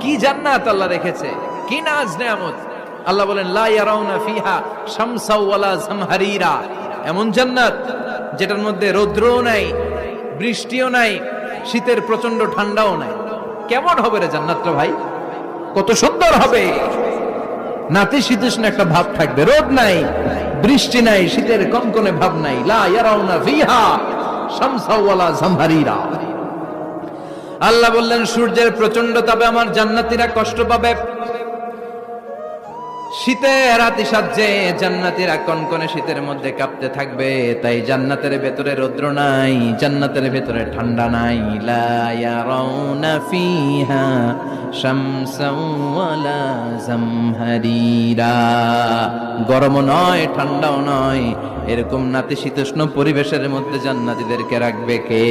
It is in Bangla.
কি জান্নাত আল্লাহ রেখেছে, কি নাজ নেয়ামত। আল্লাহ বলেন লা ইয়ারাউনা ফিহা শামসা ওয়ালা জামহারিরা, এমন জান্নাত যেটার মধ্যে রৌদ্রও নাই, বৃষ্টিও নাই, শীতের প্রচন্ড ঠান্ডাও নাই। কেমন হবে রে জান্নাতটা ভাই, কত সুন্দর হবে। নাতিশীতোষ্ণ একটা ভাব থাকবে, রোদ নাই, বৃষ্টি নাই, শীতের কনকনে ভাব নাই। লা ইয়ারাউনা ফিহা শামসা ওয়ালা জামহারিরা। আল্লাহ বললেন সূর্যের প্রচন্ড তাপে আমার জান্নাতীরা কষ্ট পাবে, শীতে রাতি সাজে জান্নাতীরা কনকনে শীতের মধ্যে কাঁপতে থাকবে। তাই জান্নাতের ভেতরে রৌদ্র নাই, জান্নাতের ভেতরে ঠান্ডা নাই। লা ইয়ারাউনা ফিহা শামসাও ওয়ালা জামহারিরা, গরমও নয় ঠান্ডাও নয়, এরকম নাতিশীতোষ্ণ পরিবেশের মধ্যে জান্নাতীদেরকে রাখবে কে?